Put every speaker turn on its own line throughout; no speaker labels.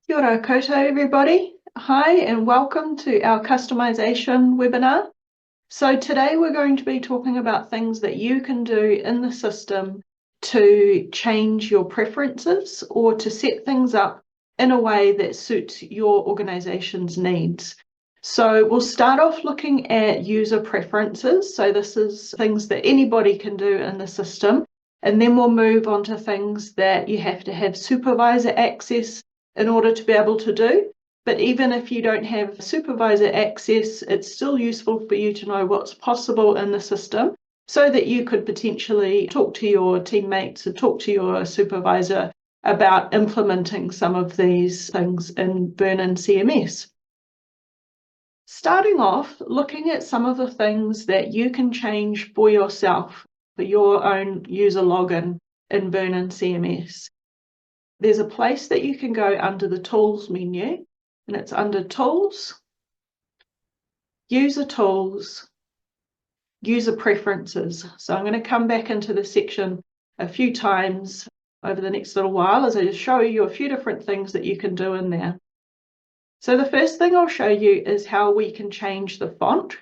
Kia ora koutou, everybody. Hi, and welcome to our customization webinar. So today we're going to be talking about things that you can do in the system to change your preferences or to set things up in a way that suits your organization's needs. So we'll start off looking at user preferences. So this is things that anybody can do in the system. And then we'll move on to things that you have to have supervisor access in order to be able to do. But even if you don't have supervisor access, it's still useful for you to know what's possible in the system so that you could potentially talk to your teammates and talk to your supervisor about implementing some of these things in Vernon CMS. Starting off, looking at some of the things that you can change for yourself for your own user login in Vernon CMS. There's a place that you can go under the Tools menu, and it's under Tools, User Tools, User Preferences. So I'm going to come back into the section a few times over the next little while as I just show you a few different things that you can do in there. So the first thing I'll show you is how we can change the font.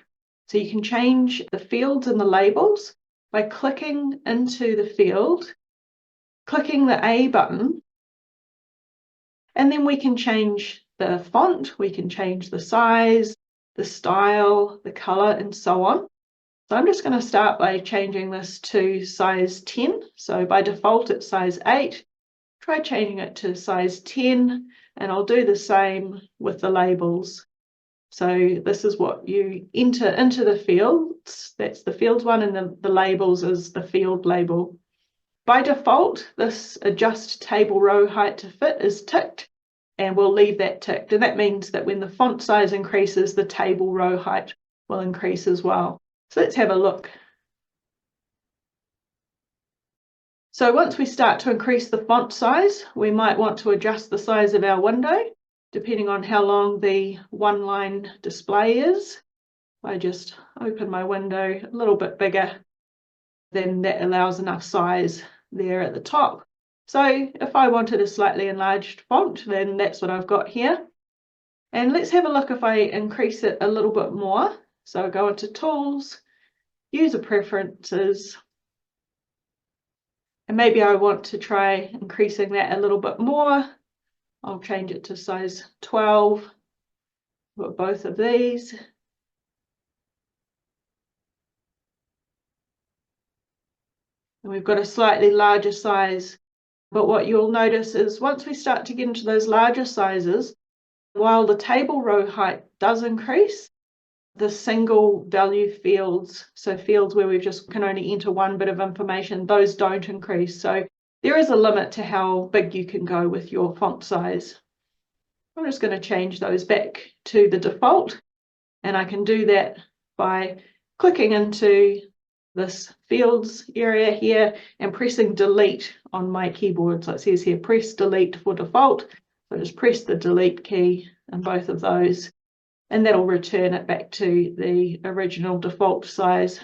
So you can change the fields and the labels by clicking into the field, clicking the A button, and then we can change the font, we can change the size, the style, the color, and so on. So I'm just going to start by changing this to size 10. So by default, it's size 8. Try changing it to size 10, and I'll do the same with the labels. So this is what you enter into the fields. That's the fields one, and the labels is the field label. By default, this adjust table row height to fit is ticked, and we'll leave that ticked. And that means that when the font size increases, the table row height will increase as well. So let's have a look. So once we start to increase the font size, we might want to adjust the size of our window, depending on how long the one-line display is. I just open my window a little bit bigger, then that allows enough size there at the top. So if I wanted a slightly enlarged font, then that's what I've got here. And let's have a look if I increase it a little bit more. So I go into Tools, User Preferences, and maybe I want to try increasing that a little bit more. I'll change it to size 12 for both of these. And we've got a slightly larger size. But what you'll notice is once we start to get into those larger sizes, while the table row height does increase, the single value fields, so fields where we just can only enter one bit of information, those don't increase. So there is a limit to how big you can go with your font size. I'm just going to change those back to the default, and I can do that by clicking into this fields area here and pressing delete on my keyboard. So it says here, press delete for default. So just press the delete key in both of those, and that'll return it back to the original default size.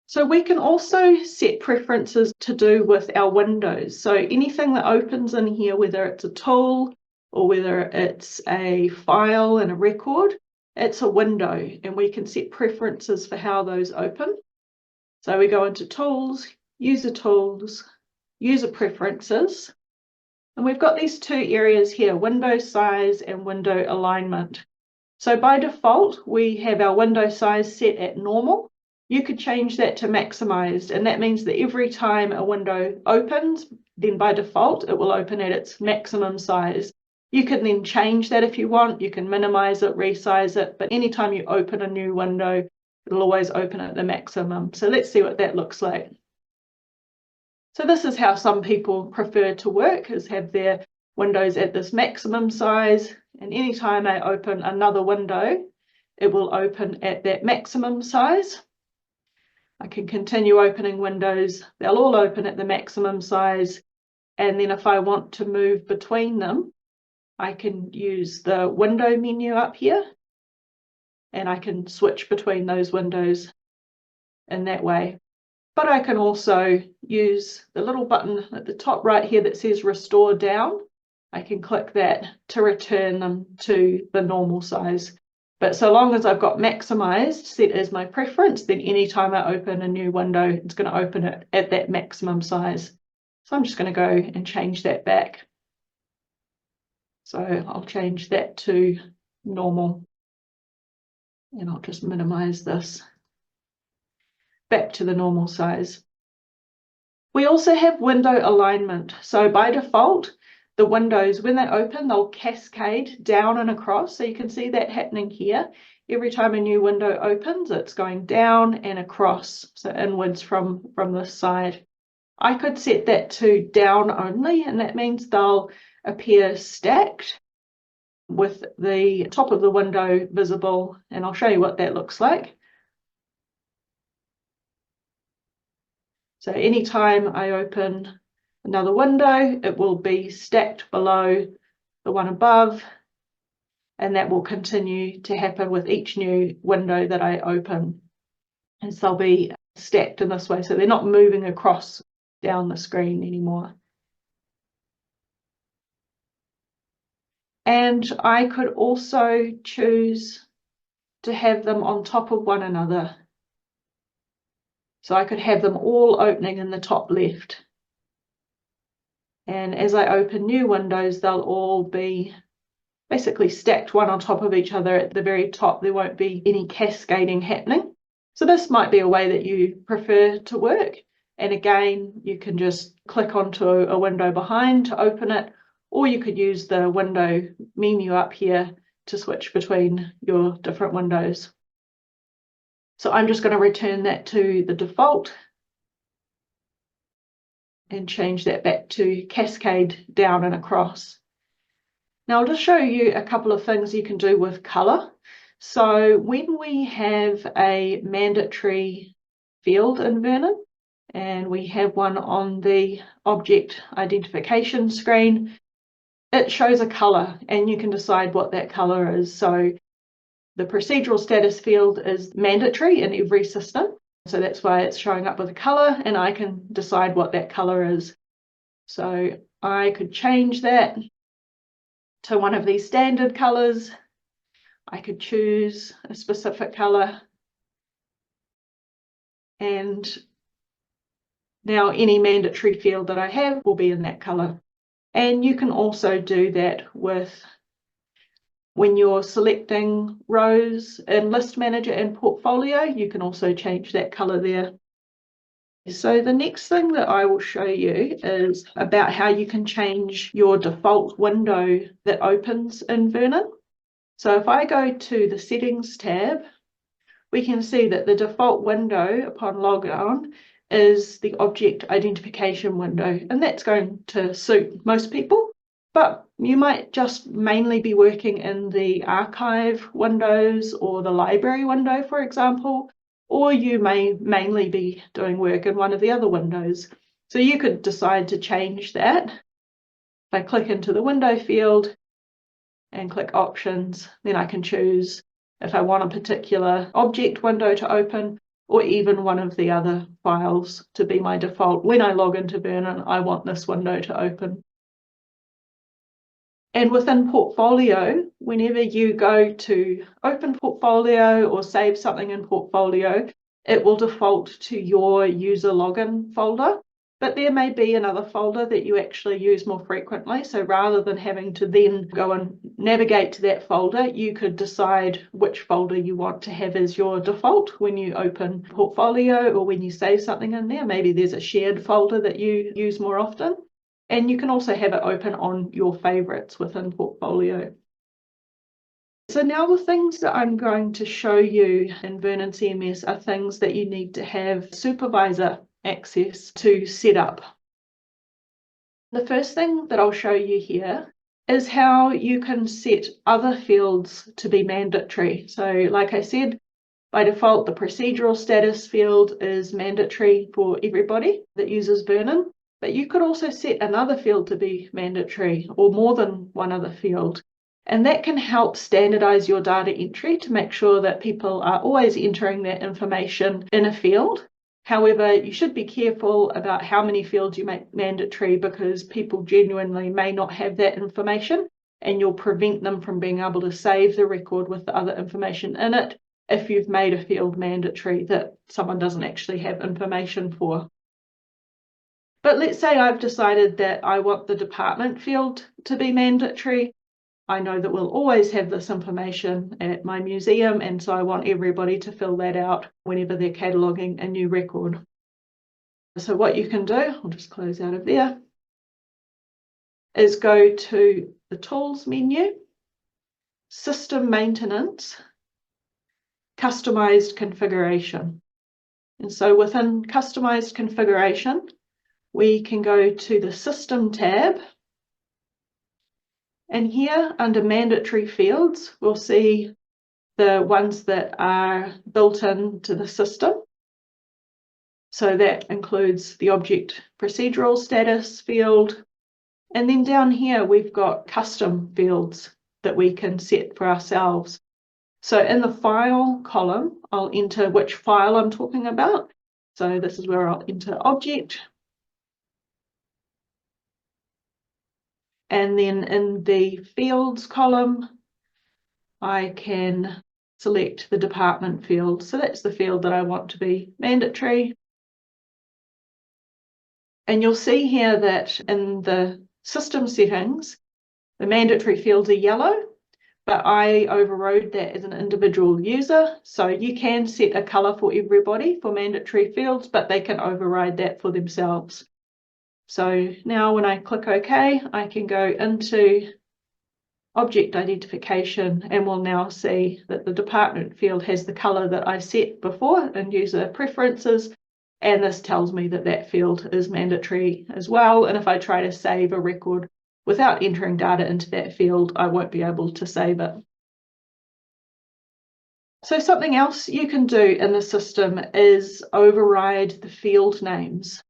So we can also set preferences to do with our windows. So anything that opens in here, whether it's a tool or whether it's a file and a record, it's a window, and we can set preferences for how those open. So we go into Tools, User Preferences, and we've got these two areas here, window size and window alignment. So by default, we have our window size set at normal. You could change that to maximized, and that means that every time a window opens, then by default, it will open at its maximum size. You can then change that if you want. You can minimize it, resize it, but anytime you open a new window, it'll always open at the maximum. So let's see what that looks like. So this is how some people prefer to work, is have their windows at this maximum size, and anytime I open another window, it will open at that maximum size. I can continue opening windows. They'll all open at the maximum size, and then if I want to move between them, I can use the window menu up here, and I can switch between those windows in that way. But I can also use the little button at the top right here that says Restore Down. I can click that to return them to the normal size. But so long as I've got maximized set as my preference, then anytime I open a new window, it's going to open it at that maximum size. So I'm just going to go and change that back. So I'll change that to normal. And I'll just minimize this back to the normal size. We also have window alignment. So by default, the windows, when they open, they'll cascade down and across. So you can see that happening here. Every time a new window opens, it's going down and across, so inwards from this side. I could set that to down only, and that means they'll appear stacked with the top of the window visible, and I'll show you what that looks like. So anytime I open another window, it will be stacked below the one above, and that will continue to happen with each new window that I open. And so they'll be stacked in this way, so they're not moving across down the screen anymore. And I could also choose to have them on top of one another. So I could have them all opening in the top left. And as I open new windows, they'll all be basically stacked one on top of each other at the very top. There won't be any cascading happening. So this might be a way that you prefer to work. And again, you can just click onto a window behind to open it, or you could use the window menu up here to switch between your different windows. So I'm just going to return that to the default and change that back to cascade down and across. Now I'll just show you a couple of things you can do with color. So when we have a mandatory field in Vernon, and we have one on the object identification screen, it shows a color and you can decide what that color is. So the procedural status field is mandatory in every system. So that's why it's showing up with a color, and I can decide what that color is. So I could change that to one of these standard colors. I could choose a specific color, and now any mandatory field that I have will be in that color. And you can also do that with when you're selecting rows in List Manager and Portfolio, you can also change that color there. So the next thing that I will show you is about how you can change your default window that opens in Vernon. So if I go to the Settings tab, we can see that the default window upon logon is the object identification window, and that's going to suit most people. But you might just mainly be working in the archive windows or the library window, for example, or you may mainly be doing work in one of the other windows. So you could decide to change that. If I click into the window field and click options, then I can choose if I want a particular object window to open, or even one of the other files to be my default. When I log into Vernon, I want this window to open. And within Portfolio, whenever you go to open Portfolio or save something in Portfolio, it will default to your user login folder. But there may be another folder that you actually use more frequently. So rather than having to then go and navigate to that folder, you could decide which folder you want to have as your default when you open Portfolio or when you save something in there. Maybe there's a shared folder that you use more often. And you can also have it open on your favorites within Portfolio. So now the things that I'm going to show you in Vernon CMS are things that you need to have supervisor access to set up. The first thing that I'll show you here is how you can set other fields to be mandatory. So like I said, by default, the procedural status field is mandatory for everybody that uses Vernon. But you could also set another field to be mandatory, or more than one other field. And that can help standardize your data entry to make sure that people are always entering that information in a field. However, you should be careful about how many fields you make mandatory, because people genuinely may not have that information, and you'll prevent them from being able to save the record with the other information in it if you've made a field mandatory that someone doesn't actually have information for. But let's say I've decided that I want the department field to be mandatory. I know that we'll always have this information at my museum, and so I want everybody to fill that out whenever they're cataloguing a new record. So what you can do, I'll just close out of there, is go to the Tools menu, System Maintenance, Customized Configuration. And so within Customized Configuration, we can go to the System tab. And here under mandatory fields, we'll see the ones that are built into the system. So that includes the object procedural status field. And then down here, we've got custom fields that we can set for ourselves. So in the file column, I'll enter which file I'm talking about. So this is where I'll enter object. And then in the fields column, I can select the department field. So that's the field that I want to be mandatory. And you'll see here that in the system settings, the mandatory fields are yellow, but I overrode that as an individual user. So you can set a color for everybody for mandatory fields, but they can override that for themselves. So now when I click OK, I can go into object identification, and we'll now see that the department field has the color that I set before in user preferences, and this tells me that that field is mandatory as well. And if I try to save a record without entering data into that field, I won't be able to save it. So something else you can do in the system is override the field names.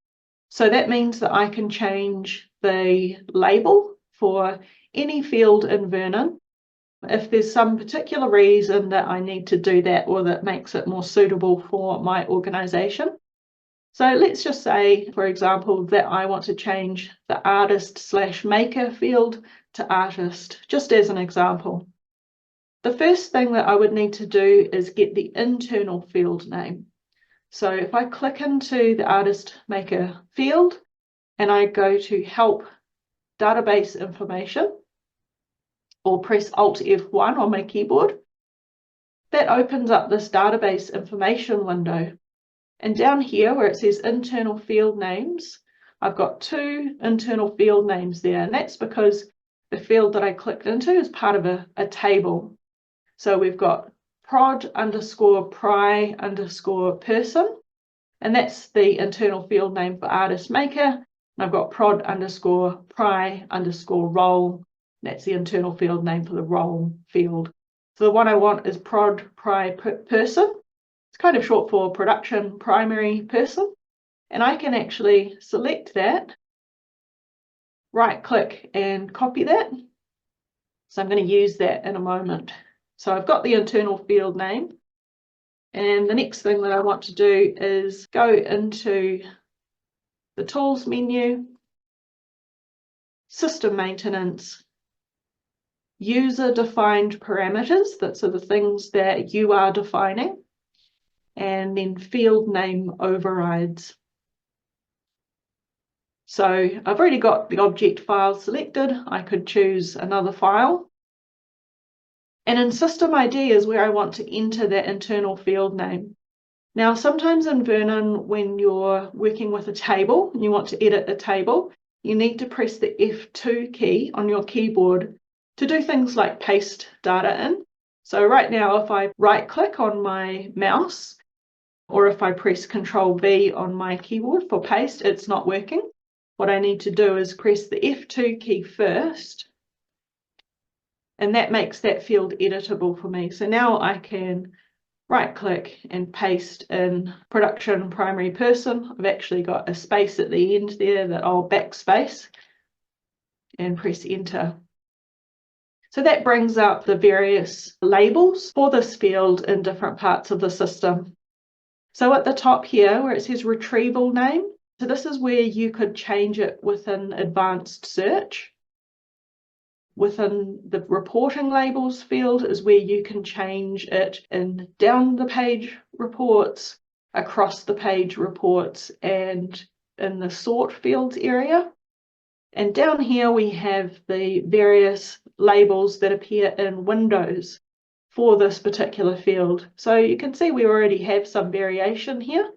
So that means that I can change the label for any field in Vernon if there's some particular reason that I need to do that, or that makes it more suitable for my organization. So let's just say, for example, that I want to change the artist/maker field to artist, just as an example. The first thing that I would need to do is get the internal field name. So if I click into the artist/maker field and I go to Help Database Information, or press Alt F1 on my keyboard, that opens up this database information window. And down here where it says internal field names, I've got two internal field names there, and that's because the field that I clicked into is part of a table. So we've got prod_pry_person, and that's the internal field name for artist maker. And I've got prod_pry_role. That's the internal field name for the role field. So the one I want is prod_pry_person. It's kind of short for production primary person. And I can actually select that, right click and copy that. So I'm going to use that in a moment. So I've got the internal field name. And the next thing that I want to do is go into the Tools menu, System Maintenance, User-defined parameters, that's the things that you are defining, and then Field Name Overrides. So I've already got the object file selected. I could choose another file. And in System ID is where I want to enter that internal field name. Now, sometimes in Vernon, when you're working with a table and you want to edit a table, you need to press the F2 key on your keyboard to do things like paste data in. So right now, if I right click on my mouse, or if I press Control V on my keyboard for paste, it's not working. What I need to do is press the F2 key first, and that makes that field editable for me. So now I can right click and paste in production primary person. I've actually got a space at the end there that I'll backspace and press enter. So that brings up the various labels for this field in different parts of the system. So at the top here where it says retrieval name, so this is where you could change it within advanced search. Within the reporting labels field is where you can change it in down the page reports, across the page reports, and in the sort fields area. And down here we have the various labels that appear in Windows for this particular field. So you can see we already have some variation here.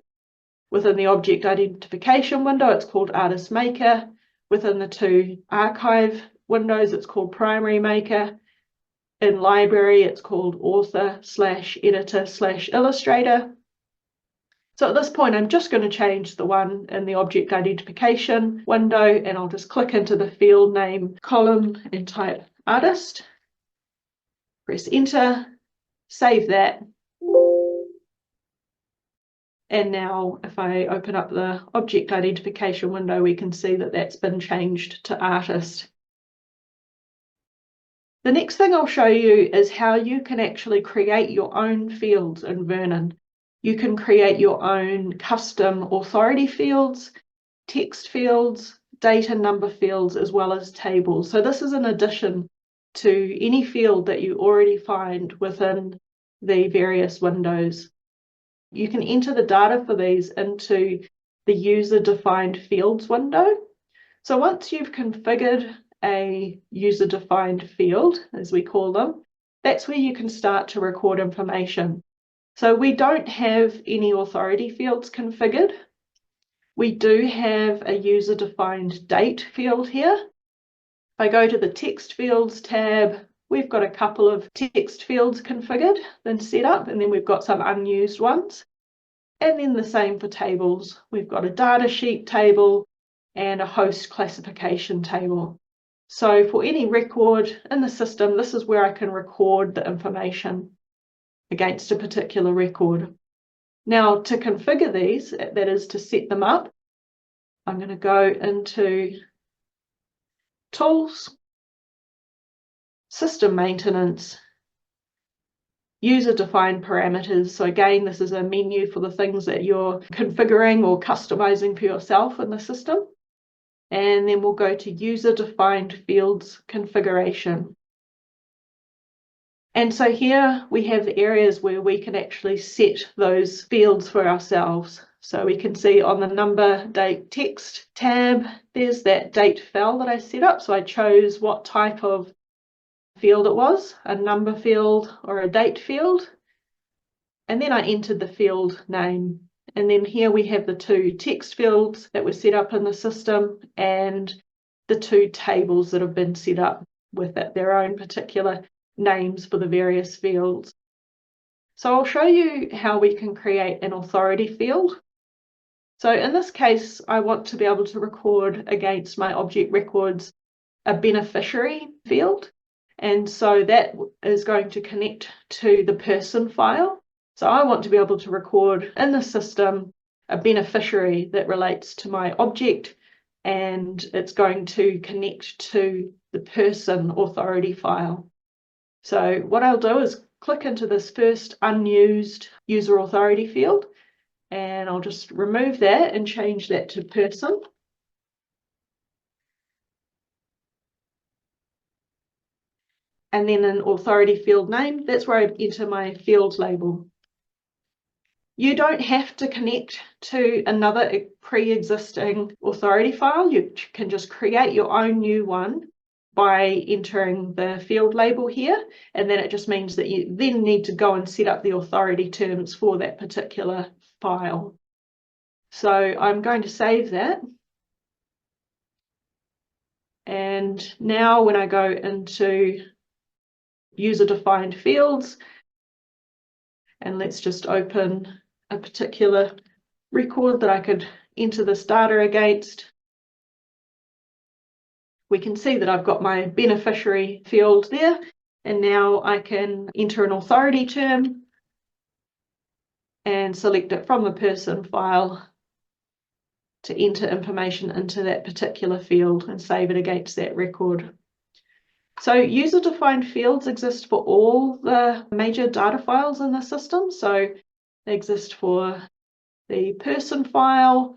Within the object identification window, it's called Artist Maker. Within the two archive windows, it's called Primary Maker. In Library, it's called Author/Editor/Illustrator. So at this point, I'm just going to change the one in the object identification window, and I'll just click into the field name column and type Artist. Press Enter, save that. And now if I open up the object identification window, we can see that that's been changed to Artist. The next thing I'll show you is how you can actually create your own fields in Vernon. You can create your own custom authority fields, text fields, date and number fields, as well as tables. So this is in addition to any field that you already find within the various windows. You can enter the data for these into the user-defined fields window. So once you've configured a user-defined field, as we call them, that's where you can start to record information. So we don't have any authority fields configured. We do have a user-defined date field here. If I go to the text fields tab, we've got a couple of text fields configured and set up, and then we've got some unused ones. And then the same for tables. We've got a data sheet table and a host classification table. So for any record in the system, this is where I can record the information against a particular record. Now to configure these, that is to set them up, I'm going to go into Tools, System Maintenance, User-defined parameters. So again, this is a menu for the things that you're configuring or customizing for yourself in the system. And then we'll go to User-defined fields configuration. And so here we have areas where we can actually set those fields for ourselves. So we can see on the number, date, text tab, there's that date fell that I set up. So I chose what type of field it was, a number field or a date field. And then I entered the field name. And then here we have the two text fields that were set up in the system and the two tables that have been set up with their own particular names for the various fields. So I'll show you how we can create an authority field. So in this case, I want to be able to record against my object records a beneficiary field. And so that is going to connect to the person file. So I want to be able to record in the system a beneficiary that relates to my object, and it's going to connect to the person authority file. So what I'll do is click into this first unused user authority field, and I'll just remove that and change that to person. And then an authority field name, that's where I enter my field label. You don't have to connect to another pre-existing authority file. You can just create your own new one by entering the field label here, and then it just means that you then need to go and set up the authority terms for that particular file. So I'm going to save that. And now when I go into user-defined fields, and let's just open a particular record that I could enter this data against. We can see that I've got my beneficiary field there, and now I can enter an authority term and select it from the person file to enter information into that particular field and save it against that record. So user-defined fields exist for all the major data files in the system. So they exist for the person file,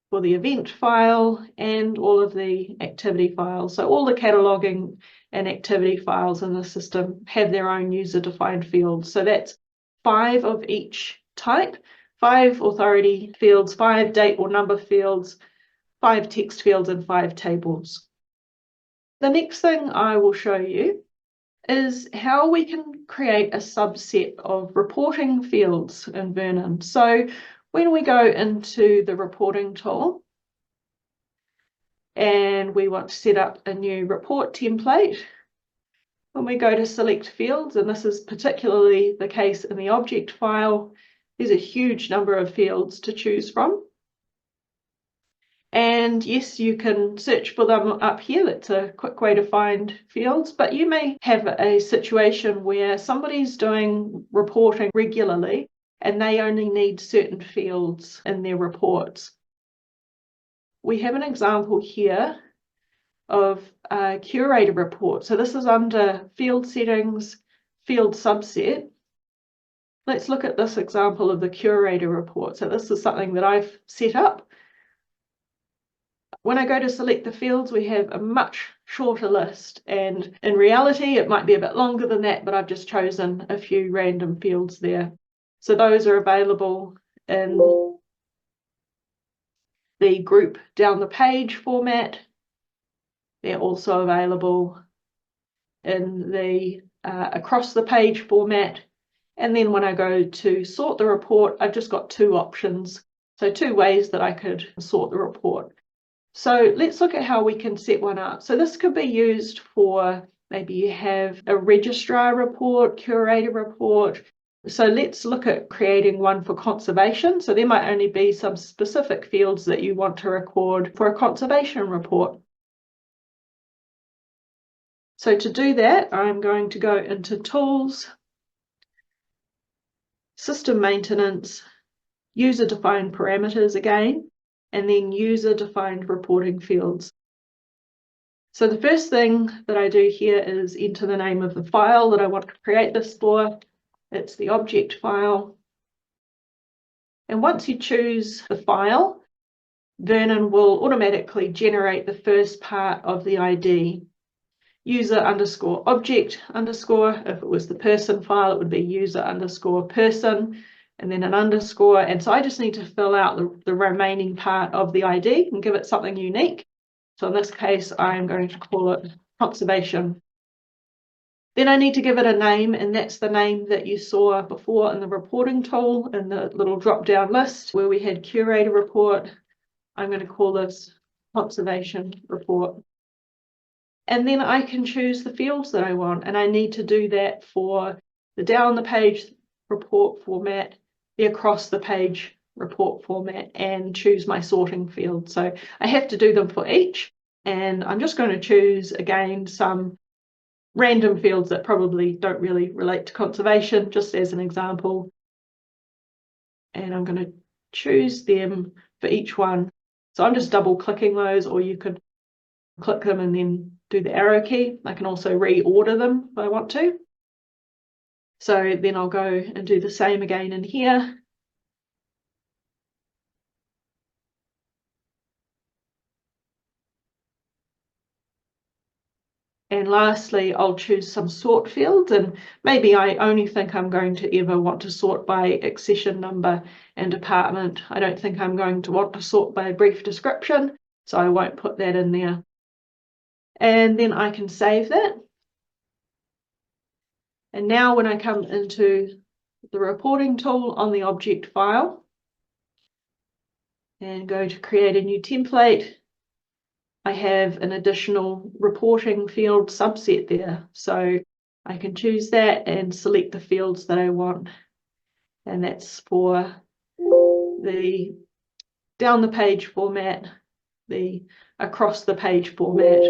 for the event file, and all of the activity files. So all the cataloging and activity files in the system have their own user-defined fields. So that's 5 of each type, 5 authority fields, 5 date or number fields, 5 text fields, and 5 tables. The next thing I will show you is how we can create a subset of reporting fields in Vernon. So when we go into the reporting tool and we want to set up a new report template, when we go to select fields, and this is particularly the case in the object file, there's a huge number of fields to choose from. And yes, you can search for them up here. That's a quick way to find fields, but you may have a situation where somebody's doing reporting regularly and they only need certain fields in their reports. We have an example here of a curator report. So this is under field settings, field subset. Let's look at this example of the curator report. So this is something that I've set up. When I go to select the fields, we have a much shorter list, and in reality it might be a bit longer than that, but I've just chosen a few random fields there. So those are available in the group down the page format. They're also available in the across the page format. And then when I go to sort the report, I've just got 2 options. So 2 ways that I could sort the report. So let's look at how we can set one up. So this could be used for, maybe you have a registrar report, curator report. So let's look at creating one for conservation. So there might only be some specific fields that you want to record for a conservation report. So to do that, I'm going to go into Tools, System Maintenance, User-Defined Parameters again, and then user-defined reporting fields. So the first thing that I do here is enter the name of the file that I want to create this for. It's the object file. And once you choose the file, Vernon will automatically generate the first part of the ID. User underscore object underscore. If it was the person file, it would be user underscore person, and then an underscore. And so I just need to fill out the remaining part of the ID and give it something unique. So in this case, I'm going to call it conservation. Then I need to give it a name, and that's the name that you saw before in the reporting tool in the little drop-down list where we had curator report. I'm going to call this conservation report. And then I can choose the fields that I want, and I need to do that for the down the page report format, the across the page report format, and choose my sorting field. So I have to do them for each, and I'm just going to choose again some random fields that probably don't really relate to conservation, just as an example. And I'm going to choose them for each one. So I'm just double clicking those, or you could click them and then do the arrow key. I can also reorder them if I want to. So then I'll go and do the same again in here. And lastly, I'll choose some sort fields, and maybe I only think I'm going to ever want to sort by accession number and department. I don't think I'm going to want to sort by brief description, so I won't put that in there. And then I can save that. And now when I come into the reporting tool on the object file and go to create a new template, I have an additional reporting field subset there. So I can choose that and select the fields that I want. And that's for the down the page format, the across the page format.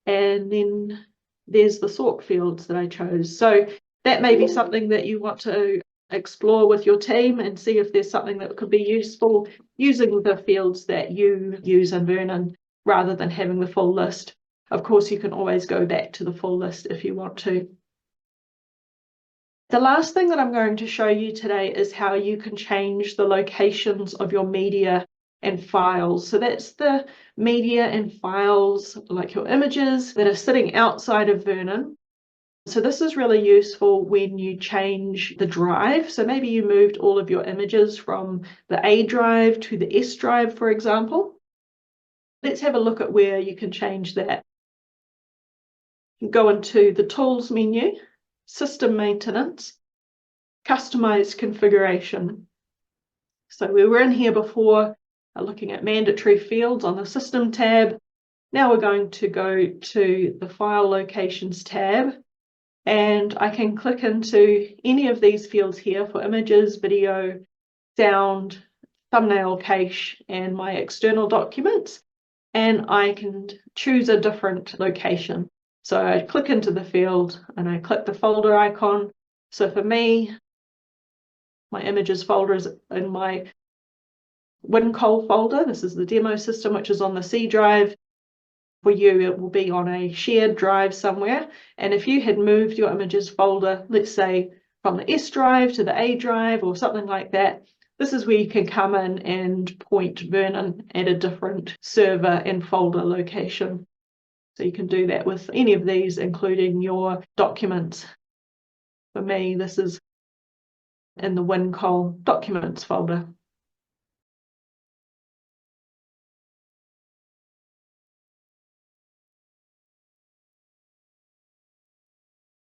And then there's the sort fields that I chose. So that may be something that you want to explore with your team and see if there's something that could be useful using the fields that you use in Vernon rather than having the full list. Of course, you can always go back to the full list if you want to. The last thing that I'm going to show you today is how you can change the locations of your media and files. So that's the media and files, like your images that are sitting outside of Vernon. So this is really useful when you change the drive. So maybe you moved all of your images from the A drive to the S drive, for example. Let's have a look at where you can change that. You go into the Tools menu, System Maintenance, Customize Configuration. So we were in here before looking at mandatory fields on the System tab. Now we're going to go to the File Locations tab, and I can click into any of these fields here for images, video, sound, thumbnail cache, and my external documents, and I can choose a different location. So I click into the field and I click the folder icon. So for me, my images folder is in my WinCol folder. This is the demo system, which is on the C drive. For you, it will be on a shared drive somewhere. And if you had moved your images folder, let's say from the S drive to the A drive or something like that, this is where you can come in and point Vernon at a different server and folder location. So you can do that with any of these, including your documents. For me, this is in the WinCol documents folder.